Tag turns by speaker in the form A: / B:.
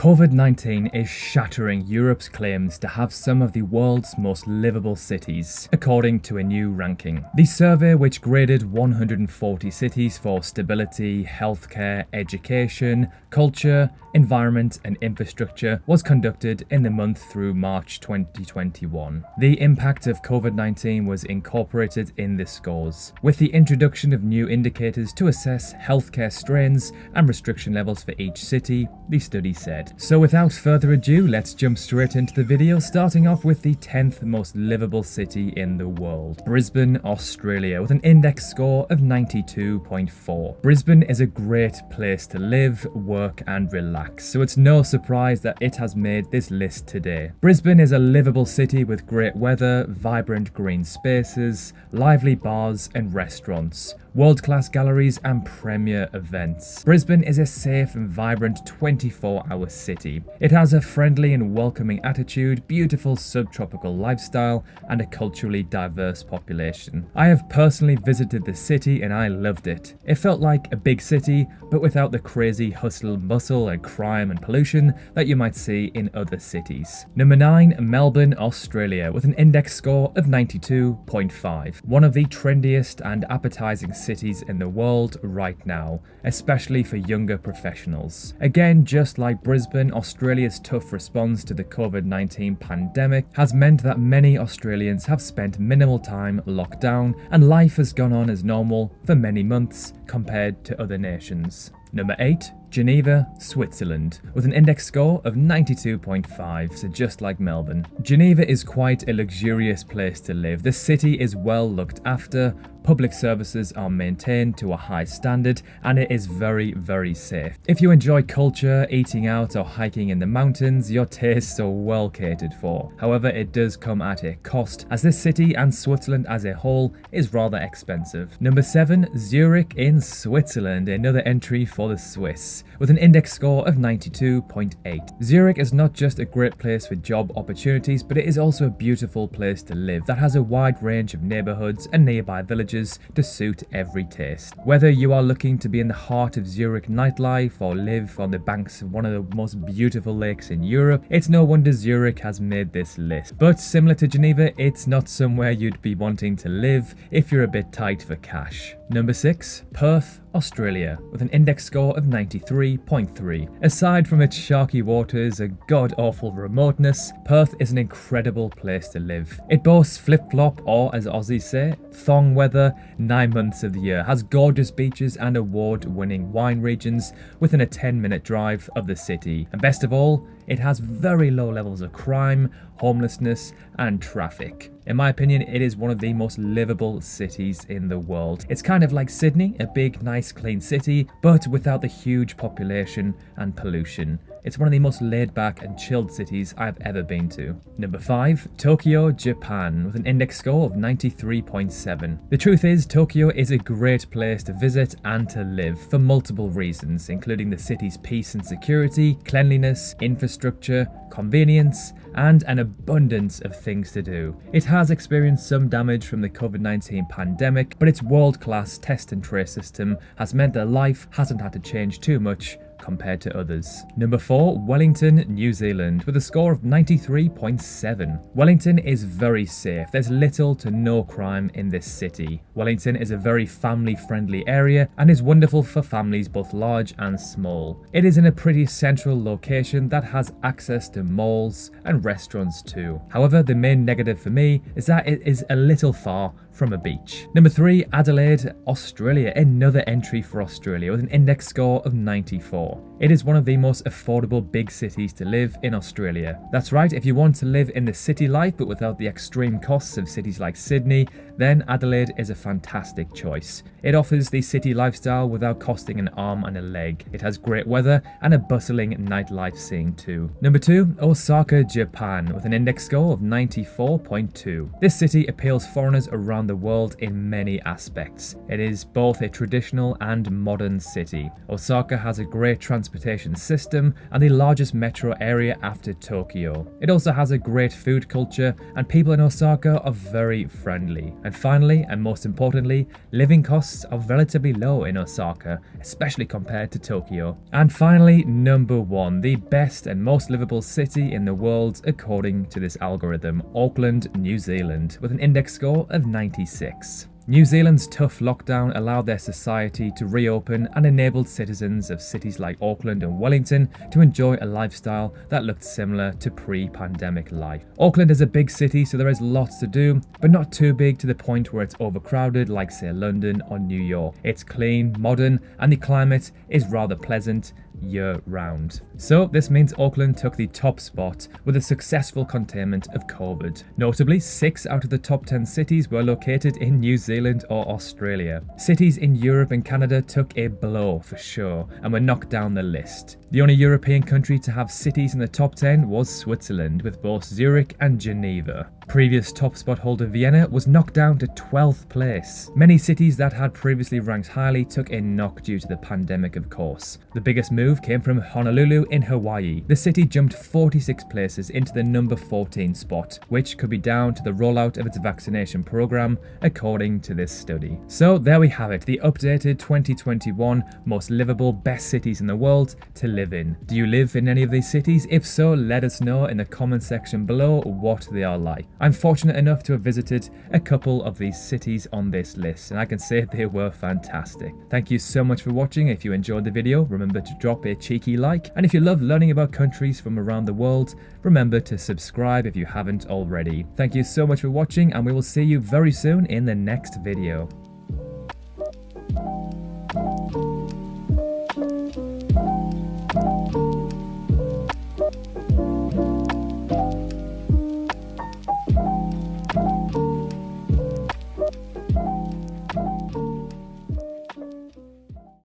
A: COVID-19 is shattering Europe's claims to have some of the world's most livable cities, according to a new ranking. The survey, which graded 140 cities for stability, healthcare, education, culture, environment and infrastructure, was conducted in the month through March 2021. The impact of COVID-19 was incorporated in the scores, with the introduction of new indicators to assess healthcare strains and restriction levels for each city, the study said. So without further ado, let's jump straight into the video, starting off with the 10th most livable city in the world, Brisbane, Australia, with an index score of 92.4. Brisbane is a great place to live, work and relax, so it's no surprise that it has made this list today. Brisbane is a livable city with great weather, vibrant green spaces, lively bars and restaurants, world-class galleries and premier events. Brisbane is a safe and vibrant 24-hour city. It has a friendly and welcoming attitude, beautiful subtropical lifestyle, and a culturally diverse population. I have personally visited the city and I loved it. It felt like a big city, but without the crazy hustle, bustle, and crime and pollution that you might see in other cities. Number 9, Melbourne, Australia, with an index score of 92.5. One of the trendiest and appetizing cities in the world right now, especially for younger professionals. Again, just like Brisbane, Australia's tough response to the COVID-19 pandemic has meant that many Australians have spent minimal time locked down and life has gone on as normal for many months compared to other nations. Number 8, Geneva, Switzerland, with an index score of 92.5, so just like Melbourne. Geneva is quite a luxurious place to live. The city is well looked after, public services are maintained to a high standard, and it is very, very safe. If you enjoy culture, eating out or hiking in the mountains, your tastes are well catered for. However, it does come at a cost, as this city and Switzerland as a whole is rather expensive. Number 7, Zurich in Switzerland, another entry for the Swiss, with an index score of 92.8. Zurich is not just a great place for job opportunities, but it is also a beautiful place to live that has a wide range of neighbourhoods and nearby villages to suit every taste. Whether you are looking to be in the heart of Zurich nightlife or live on the banks of one of the most beautiful lakes in Europe, it's no wonder Zurich has made this list. But similar to Geneva, it's not somewhere you'd be wanting to live if you're a bit tight for cash. Number 6, Perth, Australia, with an index score of 93.3. Aside from its sharky waters and god-awful remoteness, Perth is an incredible place to live. It boasts flip-flop, or as Aussies say, thong weather 9 months of the year, has gorgeous beaches and award-winning wine regions within a 10-minute drive of the city. And best of all, it has very low levels of crime, homelessness and traffic. In my opinion, it is one of the most livable cities in the world. It's kind of like Sydney, a big, nice, clean city, but without the huge population and pollution. It's one of the most laid-back and chilled cities I've ever been to. Number 5, Tokyo, Japan, with an index score of 93.7. The truth is, Tokyo is a great place to visit and to live for multiple reasons, including the city's peace and security, cleanliness, infrastructure, convenience, and an abundance of things to do. It has experienced some damage from the COVID-19 pandemic, but its world-class test and trace system has meant that life hasn't had to change too much compared to others. Number 4, Wellington, New Zealand, with a score of 93.7. Wellington is very safe. There's little to no crime in this city. Wellington is a very family-friendly area and is wonderful for families both large and small. It is in a pretty central location that has access to malls and restaurants too. However, the main negative for me is that it is a little far from a beach. Number 3, Adelaide, Australia, another entry for Australia with an index score of 94. It is one of the most affordable big cities to live in Australia. That's right, if you want to live in the city life but without the extreme costs of cities like Sydney, then Adelaide is a fantastic choice. It offers the city lifestyle without costing an arm and a leg. It has great weather and a bustling nightlife scene too. Number 2, Osaka, Japan, with an index score of 94.2. This city appeals foreigners around the world in many aspects. It is both a traditional and modern city. Osaka has a great transportation system and the largest metro area after Tokyo. It also has a great food culture and people in Osaka are very friendly. And finally, and most importantly, living costs are relatively low in Osaka, especially compared to Tokyo. And finally, number 1, the best and most livable city in the world according to this algorithm, Auckland, New Zealand, with an index score of 96. New Zealand's tough lockdown allowed their society to reopen and enabled citizens of cities like Auckland and Wellington to enjoy a lifestyle that looked similar to pre-pandemic life. Auckland is a big city, so there is lots to do, but not too big to the point where it's overcrowded like say London or New York. It's clean, modern, and the climate is rather pleasant year-round. So this means Auckland took the top spot with a successful containment of COVID. Notably, 6 out of the top 10 cities were located in New Zealand or Australia. Cities in Europe and Canada took a blow for sure and were knocked down the list. The only European country to have cities in the top 10 was Switzerland, with both Zurich and Geneva. Previous top spot holder Vienna was knocked down to 12th place. Many cities that had previously ranked highly took a knock due to the pandemic, of course. The biggest move came from Honolulu in Hawaii. The city jumped 46 places into the number 14 spot, which could be down to the rollout of its vaccination program, according to this study. So there we have it, the updated 2021 most livable best cities in the world to live in. Do you live in any of these cities? If so, let us know in the comment section below what they are like. I'm fortunate enough to have visited a couple of these cities on this list, and I can say they were fantastic. Thank you so much for watching. If you enjoyed the video, remember to drop a cheeky like, and if you love learning about countries from around the world, remember to subscribe if you haven't already. Thank you so much for watching, and we will see you very soon in the next video.